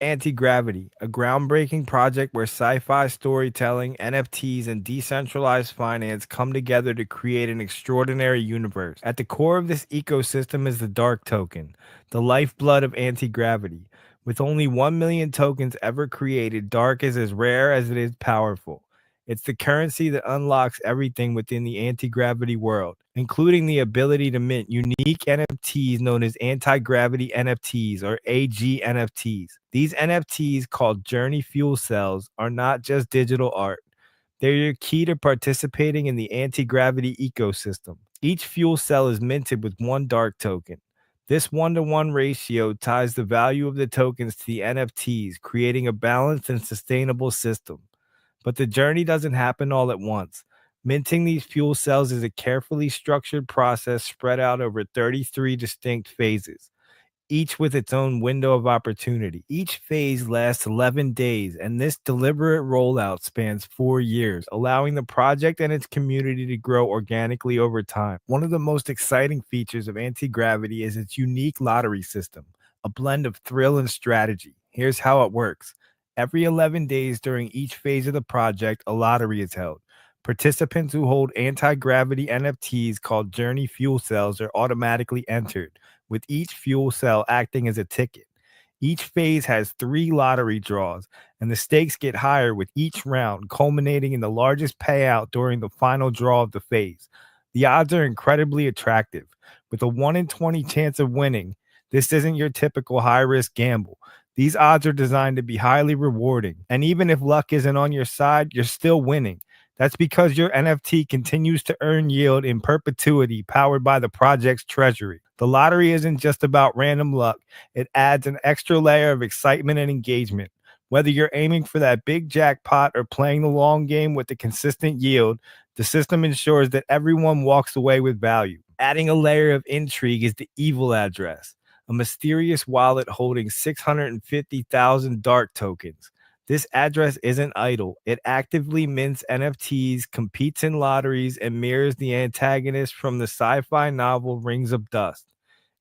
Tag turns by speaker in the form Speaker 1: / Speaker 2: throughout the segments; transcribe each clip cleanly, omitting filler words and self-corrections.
Speaker 1: Anti-Gravity, a groundbreaking project where sci-fi storytelling, NFTs, and decentralized finance come together to create an extraordinary universe. At the core of this ecosystem is the Dark Token, the lifeblood of anti-gravity. With only 1 million tokens ever created, Dark is as rare as it is powerful. It's the currency that unlocks everything within the anti-gravity world, including the ability to mint unique NFTs known as anti-gravity NFTs or AG NFTs. These NFTs, called Journey Fuel Cells, are not just digital art. They're your key to participating in the anti-gravity ecosystem. Each fuel cell is minted with one dark token. This 1-to-1 ratio ties the value of the tokens to the NFTs, creating a balanced and sustainable system. But the journey doesn't happen all at once. Minting these fuel cells is a carefully structured process spread out over 33 distinct phases, each with its own window of opportunity. Each phase lasts 11 days, and this deliberate rollout spans 4 years, allowing the project and its community to grow organically over time. One of the most exciting features of Anti-Gravity is its unique lottery system, a blend of thrill and strategy. Here's how it works. Every 11 days during each phase of the project, a lottery is held. Participants who hold anti-gravity NFTs called Journey Fuel Cells are automatically entered, with each fuel cell acting as a ticket. Each phase has 3 lottery draws, and the stakes get higher with each round, culminating in the largest payout during the final draw of the phase. The odds are incredibly attractive. With a 1 in 20 chance of winning, this isn't your typical high-risk gamble. These odds are designed to be highly rewarding, and even if luck isn't on your side, you're still winning. That's because your NFT continues to earn yield in perpetuity, powered by the project's treasury. The lottery isn't just about random luck, it adds an extra layer of excitement and engagement. Whether you're aiming for that big jackpot or playing the long game with a consistent yield, the system ensures that everyone walks away with value. Adding a layer of intrigue is the evil address, a mysterious wallet holding 650,000 dark tokens. This address isn't idle. It actively mints NFTs, competes in lotteries, and mirrors the antagonist from the sci-fi novel Rings of Dust.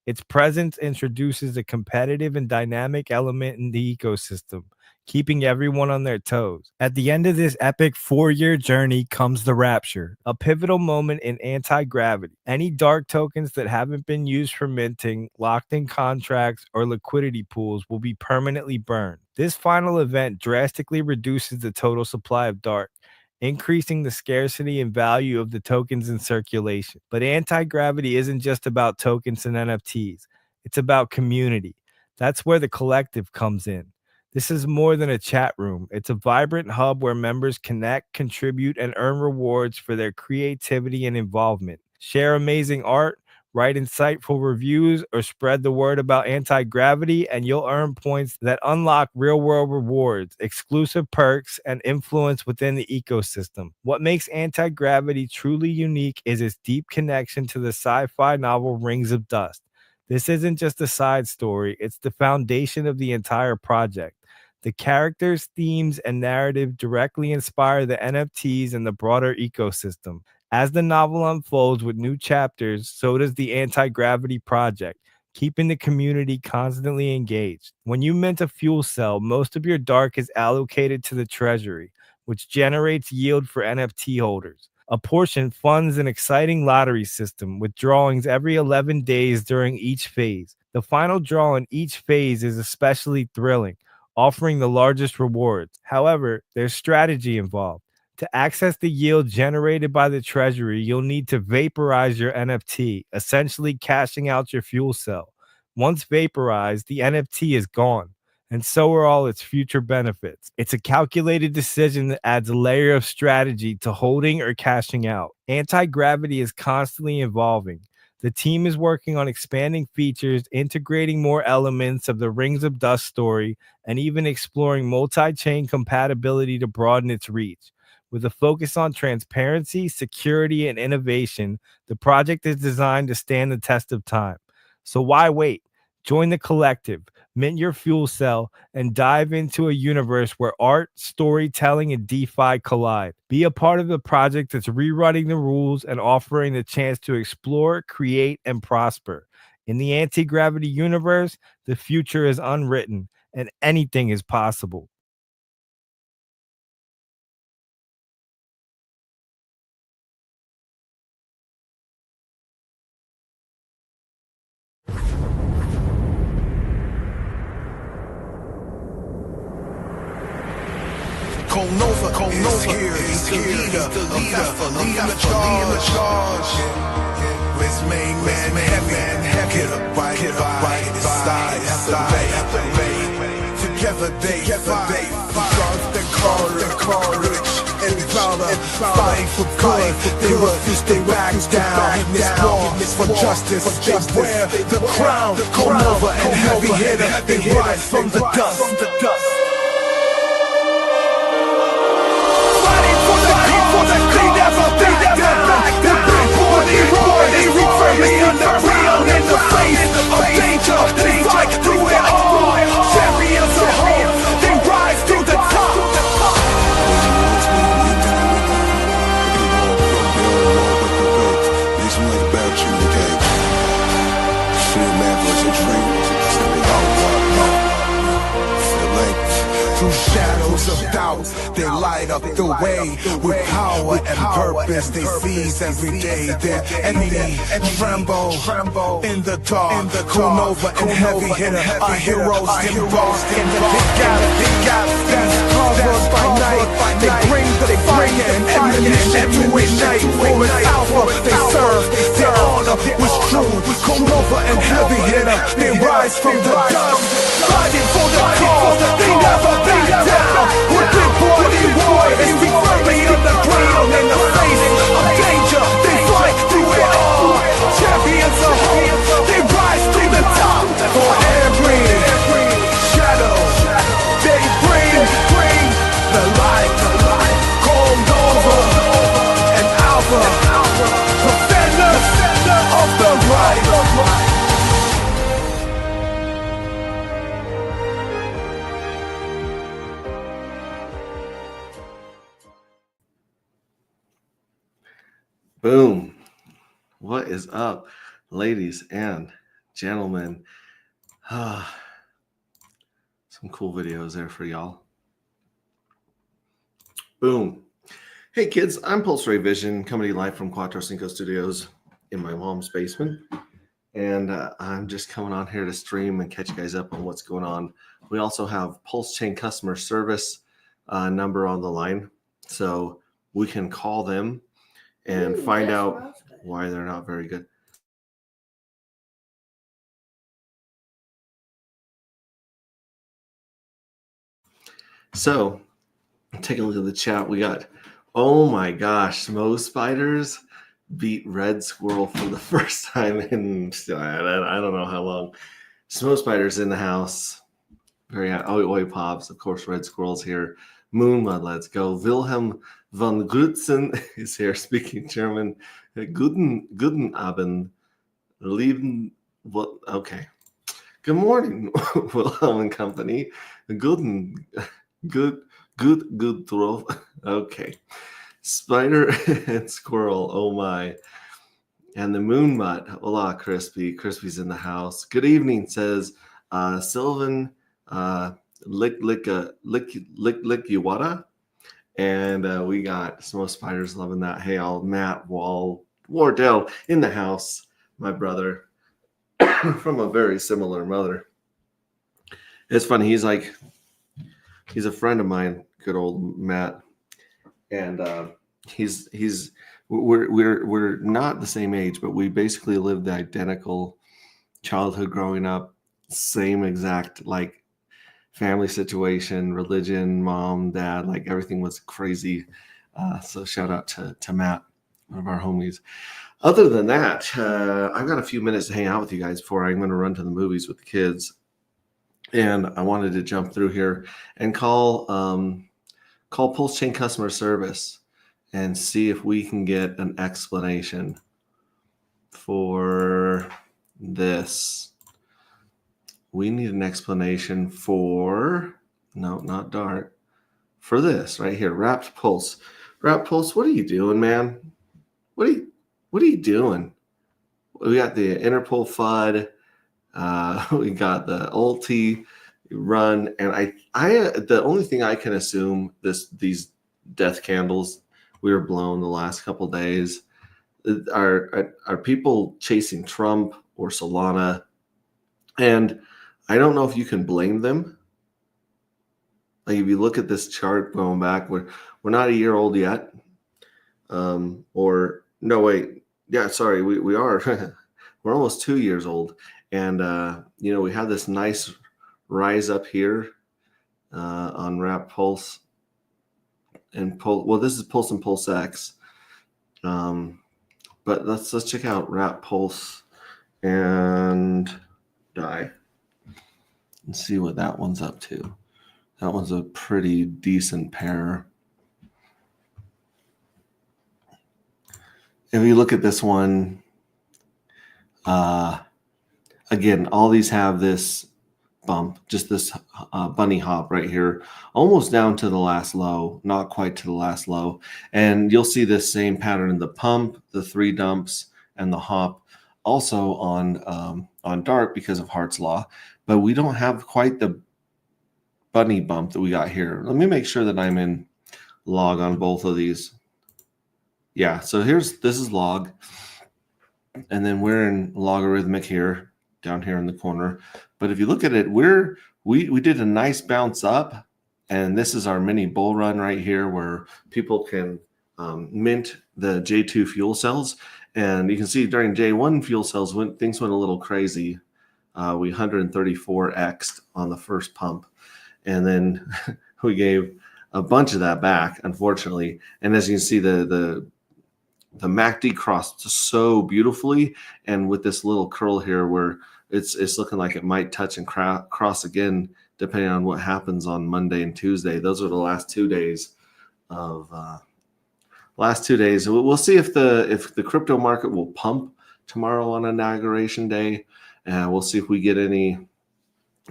Speaker 1: Its presence introduces a competitive and dynamic element in the ecosystem, keeping everyone on their toes. At the end of this epic 4-year journey comes the Rapture, a pivotal moment in anti-gravity. Any dark tokens that haven't been used for minting, locked in contracts, or liquidity pools will be permanently burned. This final event drastically reduces the total supply of dark, increasing the scarcity and value of the tokens in circulation. But anti-gravity isn't just about tokens and NFTs. It's about community. That's where the collective comes in. This is more than a chat room. It's a vibrant hub where members connect, contribute, and earn rewards for their creativity and involvement. Share amazing art, write insightful reviews, or spread the word about anti-gravity, and you'll earn points that unlock real-world rewards, exclusive perks, and influence within the ecosystem. What makes anti-gravity truly unique is its deep connection to the sci-fi novel Rings of Dust. This isn't just a side story, it's the foundation of the entire project. The characters, themes, and narrative directly inspire the NFTs and the broader ecosystem. As the novel unfolds with new chapters, so does the Anti-Gravity Project, keeping the community constantly engaged. When you mint a fuel cell, most of your dark is allocated to the treasury, which generates yield for NFT holders. A portion funds an exciting lottery system with drawings every 11 days during each phase. The final draw in each phase is especially thrilling, offering the largest rewards. However, there's strategy involved. To access the yield generated by the treasury, you'll need to vaporize your NFT, essentially cashing out your fuel cell. Once vaporized, the NFT is gone, and so are all its future benefits. It's a calculated decision that adds a layer of strategy to holding or cashing out. Anti-gravity is constantly evolving. The team is working on expanding features, integrating more elements of the Rings of Dust story, and even exploring multi-chain compatibility to broaden its reach. With a focus on transparency, security, and innovation, the project is designed to stand the test of time. So why wait? Join the collective, mint your fuel cell, and dive into a universe where art, storytelling, and DeFi collide. Be a part of the project that's rewriting the rules and offering the chance to explore, create, and prosper. In the anti-gravity universe, the future is unwritten, and anything is possible.
Speaker 2: Nova is here. He's the leader of leading the charge. With main man, heavy. Get up right side after rain. Together they fight. Guns and courage and valor. Fight for good. They refuse to back down. In this war for justice, they wear the crown. Nova and heavy hitter. They rise from the dust. Through shadows of doubt, they light up the way. With power and purpose, they seize every day. Their enemy tremble in the dark. Nova and heavy hitter are heroes embarked in the big gap. Covered by night, they bring the fire and ammunition to ignite. For its alpha, they serve their honor was true. Nova and heavy hitter, they rise from the dust, fighting for the cause. They never back down. We're big body warriors, we firmly on the ground. In the face of danger, they fight through it all. Champions of hope, they rise to the top. For every shadow, they bring the light. Call Nova and Alpha, defenders of the right.
Speaker 3: Boom. What is up, ladies and gentlemen? Some cool videos there for y'all. Boom. Hey kids, I'm Pulse Ray Vision, coming to you live from Cuatro Cinco Studios in my mom's basement. And I'm just coming on here to stream and catch you guys up on what's going on. We also have Pulechain customer service number on the line, so we can call them and find out why they're not very good. So take a look at the chat. We got, oh my gosh, Smo Spiders beat Red Squirrel for the first time in, I don't know how long. Smo Spiders in the house. Very happy. Oi Pops, of course, Red Squirrel's here. Moonmud, let's go. Wilhelm von Grutzen is here speaking German. Guten Abend. Lieben, what? Okay. Good morning, Wilhelm and company. Good throw. Okay. Spider and Squirrel, oh my. And the Moon Mutt, hola, Crispy. Crispy's in the house. Good evening, says Sylvan lick Iwata. And we got some spiders loving that. Hey, all Matt Wardell in the house, my brother from a very similar mother. It's funny. He's a friend of mine, good old Matt, and we're not the same age, but we basically lived the identical childhood growing up, same exact like family situation, religion, mom, dad, like everything was crazy. So shout out to Matt, one of our homies. Other than that, I've got a few minutes to hang out with you guys before I'm going to run to the movies with the kids. And I wanted to jump through here and call Pulechain customer service and see if we can get an explanation for this. We need an explanation for, no, not Dart, for this right here, Wrapped Pulse. Wrapped Pulse, what are you doing, man? What are you doing? We got the Interpol FUD. We got the ulti. run. And I the only thing I can assume these death candles we were blown the last couple days are people chasing Trump or Solana, and I don't know if you can blame them. Like if you look at this chart going back, we're not a year old yet. Or no, wait, yeah, sorry, we are. We're almost 2 years old, and we have this nice rise up here on Wrap Pulse and Pulse. Well, this is Pulse and Pulse X, but let's check out Wrap Pulse and Die and see what that one's up to. That one's a pretty decent pair. If you look at this one, again, all these have this bump, just this bunny hop right here, almost down to the last low, not quite to the last low. And you'll see this same pattern in the pump, the 3 dumps, and the hop, also on dark because of Hart's Law. But we don't have quite the bunny bump that we got here. Let me make sure that I'm in log on both of these. Yeah, so this is log, and then we're in logarithmic here, down here in the corner. But if you look at it, we did a nice bounce up, and this is our mini bull run right here where people can mint the J2 fuel cells. And you can see during J1 fuel cells, when things went a little crazy, we 134x'd on the first pump, and then we gave a bunch of that back, unfortunately. And as you can see, the MACD crossed so beautifully, and with this little curl here where it's looking like it might touch and cross again, depending on what happens on Monday and Tuesday. Those are the last 2 days of We'll see if the crypto market will pump tomorrow on Inauguration Day. We'll see if we get any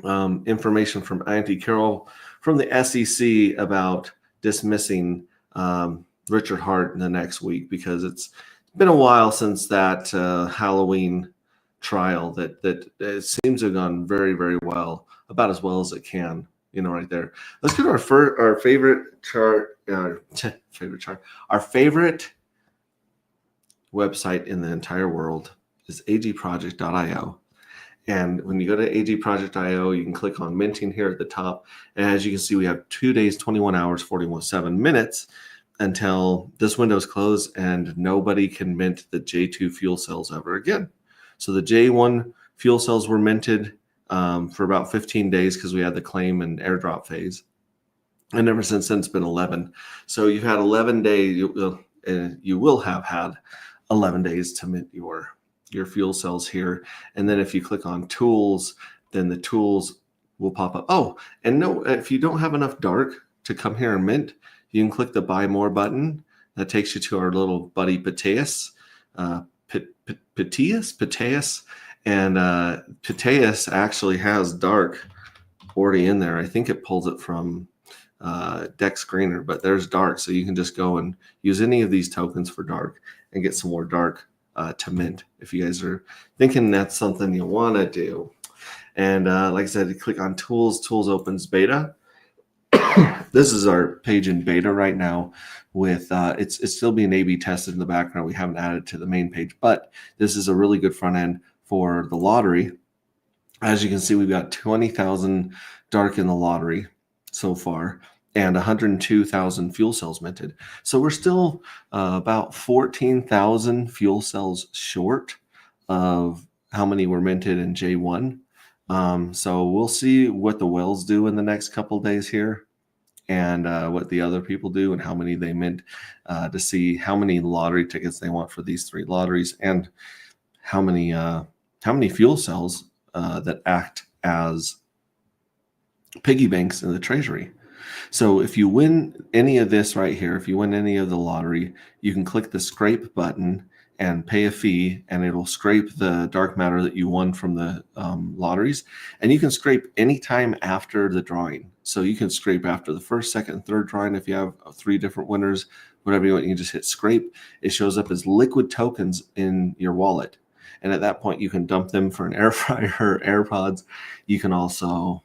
Speaker 3: information from Auntie Carol from the SEC about dismissing Richard Hart in the next week, because it's been a while since that Halloween trial that it seems to have gone very, very well, about as well as it can, right there. Let's go to our favorite chart, our favorite website in the entire world is agproject.io. And when you go to agproject.io, you can click on minting here at the top. And as you can see, we have 2 days, 21 hours, 47 minutes until this window is closed and nobody can mint the J2 fuel cells ever again. So the J1 fuel cells were minted for about 15 days because we had the claim and airdrop phase. And ever since then, it's been 11. So you've had 11 days, you will have had 11 days to mint your fuel cells here. And then if you click on tools, then the tools will pop up. Oh, and no, if you don't have enough dark to come here and mint, you can click the buy more button. That takes you to our little buddy Pateus. Pateus. And Pateus actually has dark already in there. I think it pulls it from Dex Screener, but there's dark. So you can just go and use any of these tokens for dark and get some more dark to mint if you guys are thinking that's something you want to do. And like I said, you click on tools. Tools opens beta. This is our page in beta right now with it's still being A/B tested in the background. We haven't added it to the main page, but this is a really good front end for the lottery. As you can see, we've got 20,000 dark in the lottery so far and 102,000 fuel cells minted. So we're still about 14,000 fuel cells short of how many were minted in J1. So we'll see what the whales do in the next couple of days here, and what the other people do and how many they mint, to see how many lottery tickets they want for these 3 lotteries, and how many fuel cells that act as piggy banks in the treasury. So if you win any of this right here, if you win any of the lottery, you can click the scrape button and pay a fee, and it'll scrape the dark matter that you won from the lotteries. And you can scrape anytime after the drawing. So you can scrape after the first, second, and third drawing. If you have 3 different winners, whatever you want, you can just hit scrape. It shows up as liquid tokens in your wallet. And at that point, you can dump them for an air fryer or AirPods. You can also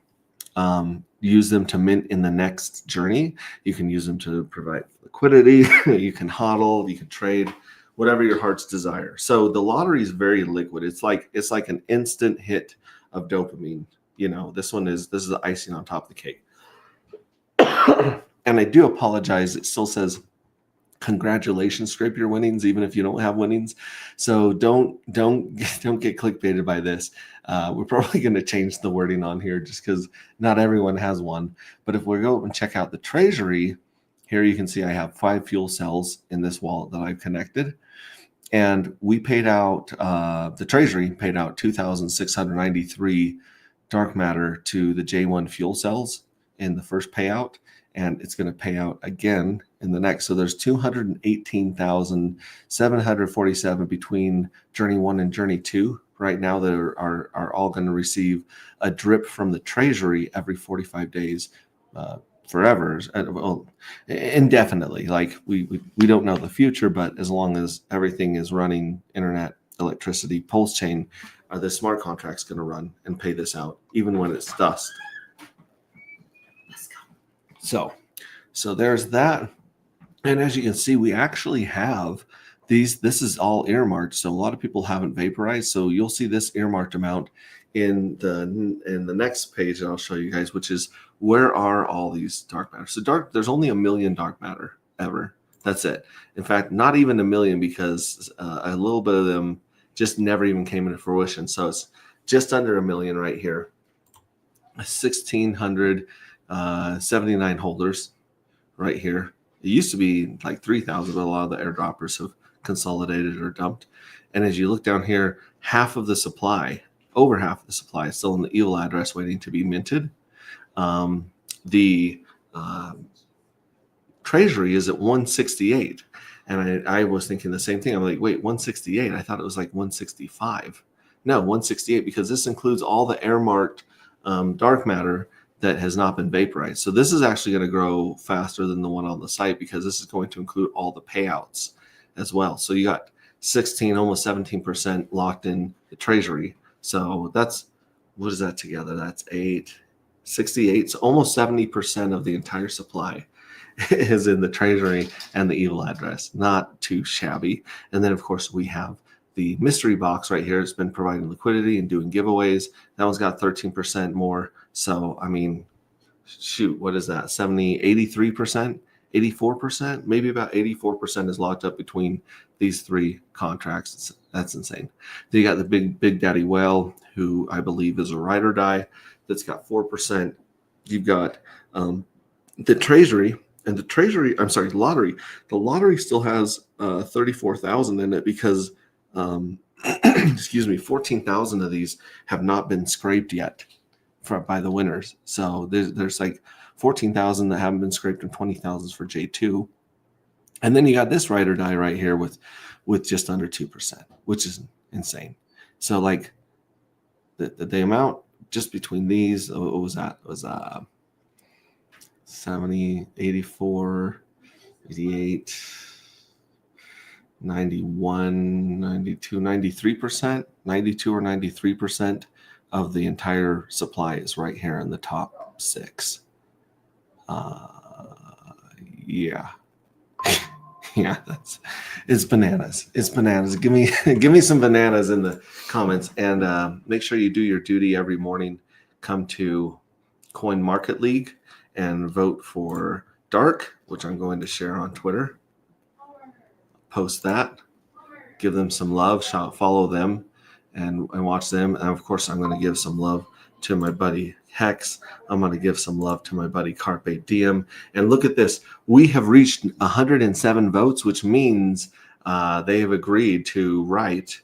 Speaker 3: use them to mint in the next journey. You can use them to provide liquidity. You can hodl, you can trade, whatever your heart's desire. So the lottery is very liquid. It's like an instant hit of dopamine. This is the icing on top of the cake. And I do apologize. It still says congratulations, scrape your winnings, even if you don't have winnings. So don't get clickbaited by this. We're probably going to change the wording on here just because not everyone has one. But if we go and check out the treasury, here you can see I have 5 fuel cells in this wallet that I've connected. And we paid out, the treasury paid out 2,693 dark matter to the J1 fuel cells in the first payout. And it's going to pay out again in the next. So there's 218,747 between Journey 1 and Journey 2 right now that are all going to receive a drip from the treasury every 45 days forever, well, indefinitely. Like we don't know the future, but as long as everything is running, internet, electricity, Pulechain, are the smart contracts going to run and pay this out even when it's dust. So there's that. And as you can see, we actually have these. This is all earmarked. So a lot of people haven't vaporized. So you'll see this earmarked amount in the next page that I'll show you guys, which is where are all these dark matter. So there's only 1 million dark matter ever. That's it. In fact, not even 1 million, because a little bit of them just never even came into fruition. So it's just under 1 million right here. 1,679 holders right here. It used to be like 3,000, but a lot of the airdroppers have consolidated or dumped. And as you look down here, half of the supply, over half of the supply, is still in the evil address waiting to be minted. The treasury is at 168. And I was thinking the same thing. I'm like, wait, 168? I thought it was like 165. No, 168, because this includes all the air-marked dark matter that has not been vaporized. So this is actually going to grow faster than the one on the site, because this is going to include all the payouts as well. So you got 16, almost 17% locked in the treasury. So that's, what is that together? That's 68. So almost 70% of the entire supply is in the treasury and the evil address. Not too shabby. And then of course we have the mystery box right here. It's been providing liquidity and doing giveaways. That one's got 13% more. So, I mean, shoot, what is that? 70, 83%, 84%, maybe about 84% is locked up between these 3 contracts. That's insane. Then you got the Big Daddy Whale, who I believe is a ride or die, that's got 4%. You've got the treasury, and the lottery. The lottery still has 34,000 in it, because excuse me, 14,000 of these have not been scraped yet by the winners. So there's like 14,000 that haven't been scraped, and 20,000 for J2. And then you got this ride or die right here with just under 2%, which is insane. So like the amount just between these, what was that? It was 70, 84, 88, 91, 92, 93%, 92 or 93% of the entire supply is right here in the top 6. Yeah. Yeah, it's bananas. It's bananas. Give me some bananas in the comments, and make sure you do your duty every morning. Come to Coin Market League and vote for Dark, which I'm going to share on Twitter. Post that. Give them some love. Follow them, and watch them. And of course, I'm going to give some love to my buddy Hex. I'm going to give some love to my buddy Carpe Diem. And look at this. We have reached 107 votes, which means they have agreed to write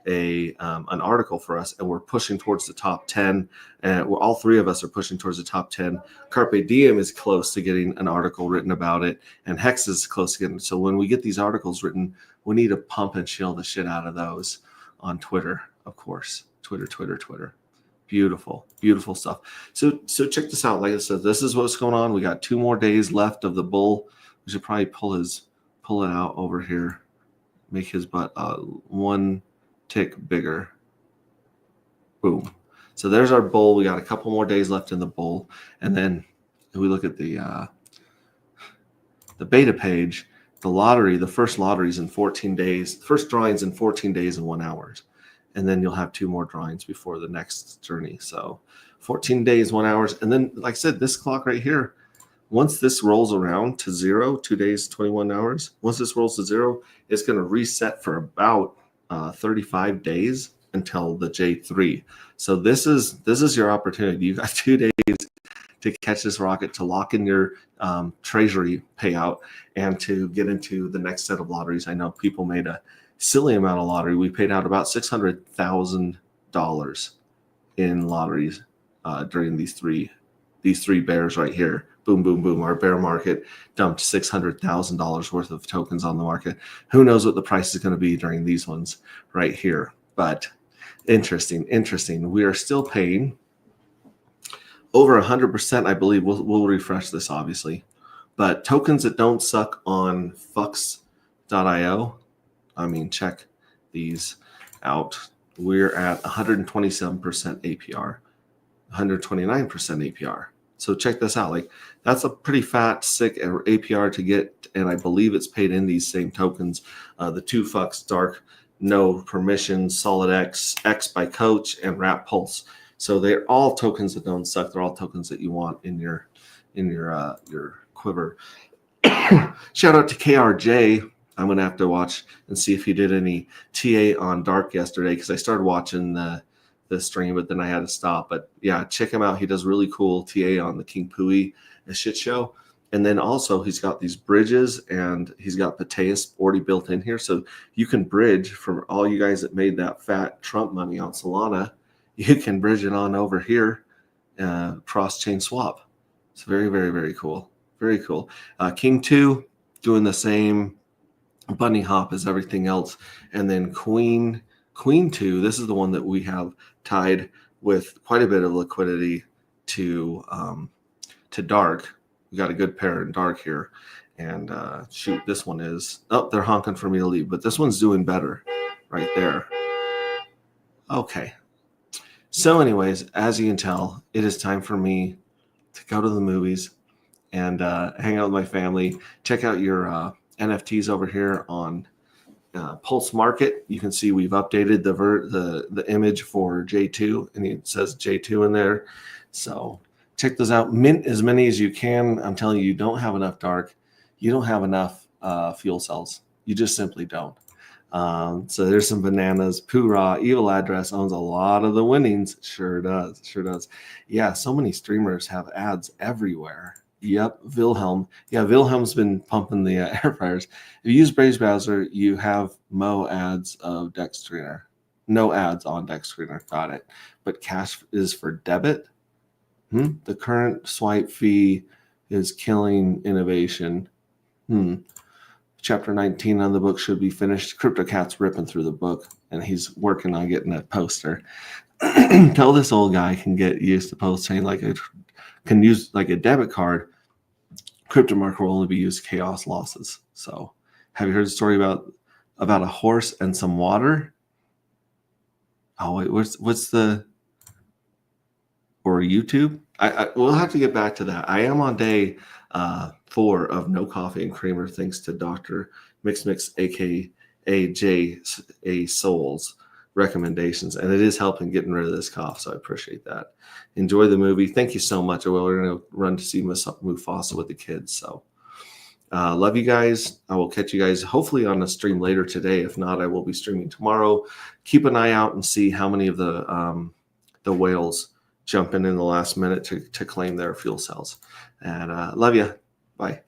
Speaker 3: an article for us, and we're pushing towards the top 10. And all 3 of us are pushing towards the top 10. Carpe Diem is close to getting an article written about it, and Hex is close to getting it. So when we get these articles written, we need to pump and chill the shit out of those on Twitter, of course. Twitter. Beautiful stuff. So check this out. Like I said, this is what's going on. We got 2 more days left of the bull. We should probably pull it out over here, make his butt 1 tick bigger. Boom. So there's our bull. We got a couple more days left in the bull. And then if we look at the beta page, the first lottery's in 14 days. First drawing's in 14 days and 1 hour. And then you'll have 2 more drawings before the next journey. So 14 days, 1 hour. And then, like I said, this clock right here, once this rolls around to 0, 2 days, 21 hours, once this rolls to 0, it's going to reset for about 35 days until the J3. So this is your opportunity. You got 2 days to catch this rocket, to lock in your treasury payout, and to get into the next set of lotteries. I know people made a silly amount of lottery. We paid out about $600,000 in lotteries during these three bears right here. Boom, boom, boom. Our bear market dumped $600,000 worth of tokens on the market. Who knows what the price is going to be during these ones right here? But interesting. We are still paying over 100%, I believe. We'll refresh this, obviously. But tokens that don't suck on Fux.io, I mean, check these out. We're at 127% APR, 129% APR. So check this out. Like, that's a pretty fat, sick APR to get, and I believe it's paid in these same tokens. The 2 Fux, Dark, No Permission, Solid X, X by Coach, and Wrap Pulse. So they're all tokens that don't suck. They're all tokens that you want in your quiver. Shout out to KRJ. I'm gonna have to watch and see if he did any TA on Dark yesterday, because I started watching the stream, but then I had to stop. But yeah, check him out. He does really cool TA on the King Pui shit show. And then also he's got these bridges, and he's got Pateus already built in here. So you can bridge from all you guys that made that fat Trump money on Solana. You can bridge it on over here, cross-chain swap. It's very, very, very cool. Very cool. King 2 doing the same bunny hop as everything else. And then Queen 2, this is the one that we have tied with quite a bit of liquidity to Dark. We got a good pair in Dark here. And shoot, this one is, oh, they're honking for me to leave, but this one's doing better right there. Okay. So anyways, as you can tell, it is time for me to go to the movies and hang out with my family. Check out your NFTs over here on Pulse Market. You can see we've updated the image for J2, and it says J2 in there. So check those out. Mint as many as you can. I'm telling you, you don't have enough Dark. You don't have enough fuel cells. You just simply don't. So there's some bananas. Poo-Rah, Evil Address owns a lot of the winnings. Sure does. Yeah, so many streamers have ads everywhere. Yep, Wilhelm. Yeah, Wilhelm's been pumping the air fryers. If you use Brave Browser, you have Mo ads of Deck Screener. No ads on Deck Screener. Got it. But cash is for debit. The current swipe fee is killing innovation. Chapter 19 on the book should be finished. CryptoCat's ripping through the book, and he's working on getting a poster. Tell this old guy can get used to Pulechain like it can use like a debit card. CryptoMark will only be used chaos losses. So, have you heard the story about a horse and some water? Oh wait, what's the, or YouTube? We'll have to get back to that. I am on day 4 of no coffee and creamer, thanks to Dr. Mix, aka J.A. Souls recommendations, and it is helping getting rid of this cough, so I appreciate that. Enjoy the movie. Thank you so much. We're going to run to see Mufasa with the kids. So love you guys. I will catch you guys hopefully on a stream later today. If not, I will be streaming tomorrow. Keep an eye out and see how many of the whales jump in the last minute to claim their fuel cells. And love you. Bye.